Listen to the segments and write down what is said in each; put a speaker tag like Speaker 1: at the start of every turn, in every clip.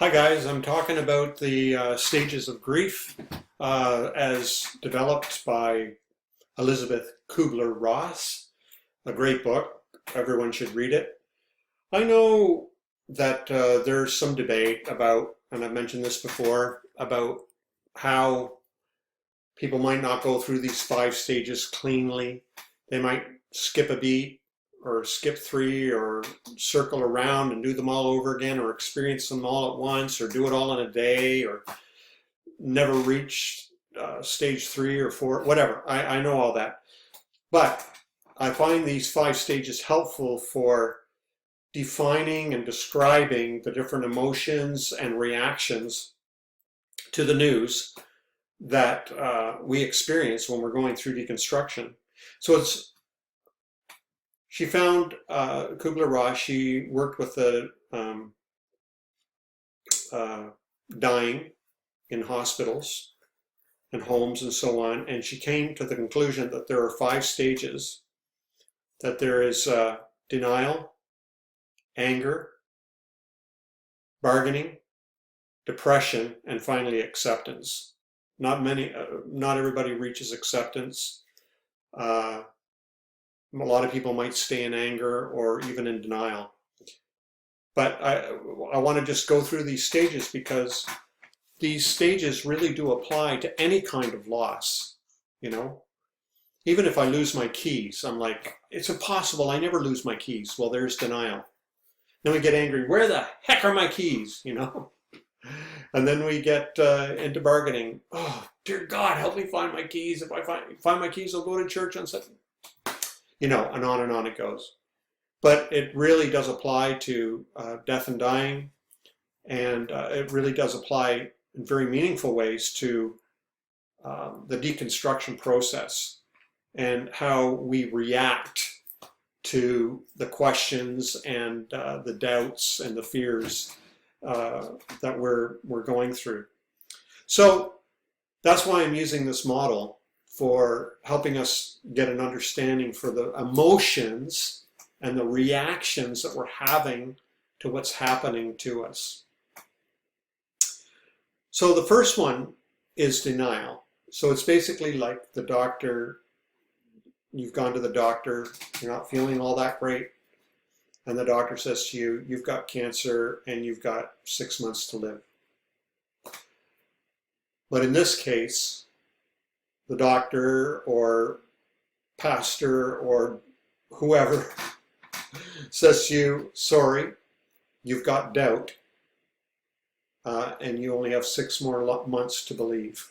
Speaker 1: Hi guys, I'm talking about the stages of grief as developed by Elizabeth Kübler-Ross, a great book. Everyone should read it. I know that there's some debate about, and I've mentioned this before, about how people might not go through these 5 stages cleanly. They might skip a beat or skip 3 or circle around and do them all over again, or experience them all at once, or do it all in a day, or never reach stage 3 or 4, whatever. I know all that. But I find these 5 stages helpful for defining and describing the different emotions and reactions to the news that we experience when we're going through deconstruction. So she found, Kübler-Ross, she worked with the dying in hospitals and homes and so on, and she came to the conclusion that there are 5 stages, that there is denial, anger, bargaining, depression, and finally acceptance. Not everybody reaches acceptance. A lot of people might stay in anger or even in denial. But I want to just go through these stages because these stages really do apply to any kind of loss, you know? Even if I lose my keys, I'm like, it's impossible, I never lose my keys. Well, there's denial. Then we get angry, where the heck are my keys, you know? And then we get into bargaining. Oh, dear God, help me find my keys. If I find my keys, I'll go to church on Sunday. You know, and on it goes. But it really does apply to death and dying, and it really does apply in very meaningful ways to the deconstruction process and how we react to the questions and the doubts and the fears that we're going through. So that's why I'm using this model for helping us get an understanding for the emotions and the reactions that we're having to what's happening to us. So the first one is denial. So it's basically like the doctor, you've gone to the doctor, you're not feeling all that great, and the doctor says to you, you've got cancer and you've got 6 months to live. But in this case, the doctor or pastor or whoever says to you, sorry, you've got doubt, and you only have 6 more months to believe,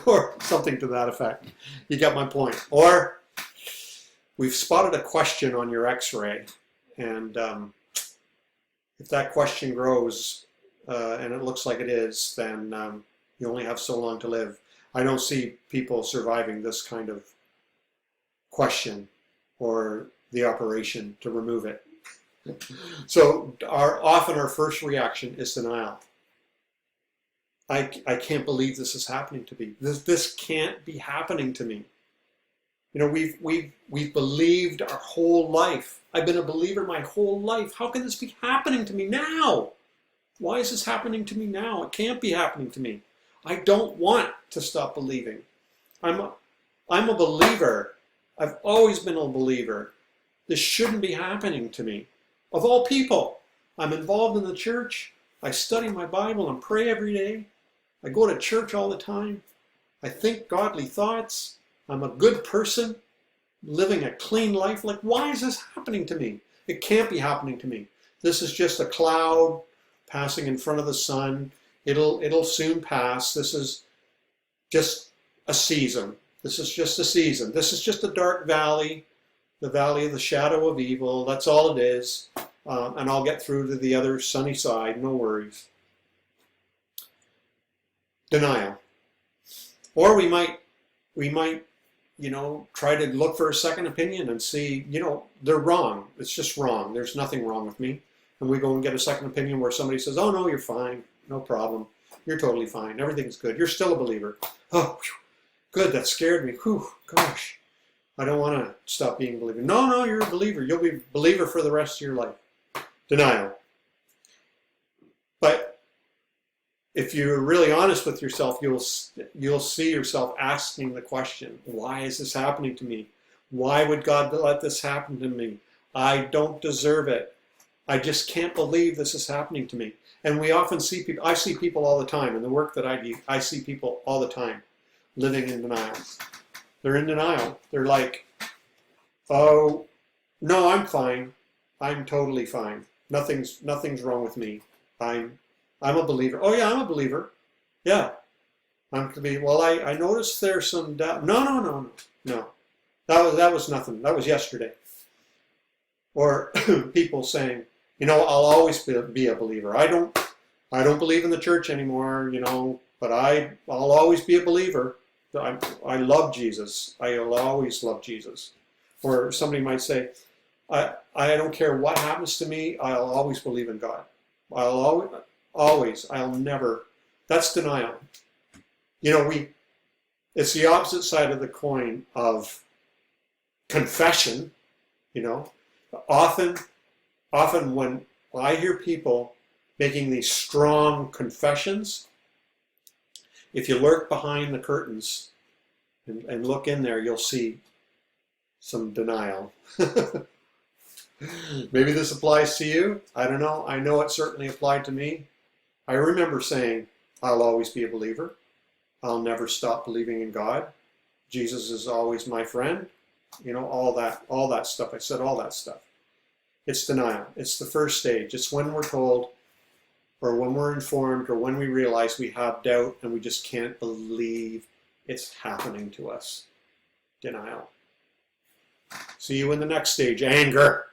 Speaker 1: or something to that effect. You get my point. Or we've spotted a question on your x-ray, and if that question grows and it looks like it is, then you only have so long to live. I don't see people surviving this kind of question or the operation to remove it. So often our first reaction is denial. I can't believe this is happening to me. This can't be happening to me. You know, we've believed our whole life. I've been a believer my whole life. How can this be happening to me now? Why is this happening to me now? It can't be happening to me. I don't want to stop believing. I'm a believer. I've always been a believer. This shouldn't be happening to me. Of all people, I'm involved in the church. I study my Bible and pray every day. I go to church all the time. I think godly thoughts. I'm a good person, living a clean life. Like, why is this happening to me? It can't be happening to me. This is just a cloud passing in front of the sun. It'll soon pass. This is just a season. This is just a season. This is just a dark valley, the valley of the shadow of evil. That's all it is. And I'll get through to the other sunny side. No worries. Denial. Or we might, you know, try to look for a second opinion and see, you know, they're wrong. It's just wrong. There's nothing wrong with me. And we go and get a second opinion where somebody says, oh no, you're fine. No problem. You're totally fine. Everything's good. You're still a believer. Oh, whew, good. That scared me. Whew, gosh. I don't want to stop being a believer. No, you're a believer. You'll be a believer for the rest of your life. Denial. But if you're really honest with yourself, you'll see yourself asking the question, why is this happening to me? Why would God let this happen to me? I don't deserve it. I just can't believe this is happening to me. And we often see people, I see people all the time in the work that I do, I see people all the time living in denial. They're in denial. They're like, oh, no, I'm fine. I'm totally fine. Nothing's wrong with me. I'm a believer. Oh yeah, I'm a believer. Yeah. I'm to be, well, I noticed there's some doubt. No. That was nothing. That was yesterday. Or people saying, I'll always be a believer. I don't believe in the church anymore, but I'll always be a believer. I love Jesus. I'll always love Jesus. Or somebody might say, I don't care what happens to me, I'll always believe in God. I'll never. That's denial. It's the opposite side of the coin of confession. Often when I hear people making these strong confessions, if you lurk behind the curtains and look in there, you'll see some denial. Maybe this applies to you. I don't know. I know it certainly applied to me. I remember saying, I'll always be a believer. I'll never stop believing in God. Jesus is always my friend. All that stuff. I said all that stuff. It's denial. It's the first stage. It's when we're told, or when we're informed, or when we realize we have doubt and we just can't believe it's happening to us. Denial. See you in the next stage, anger.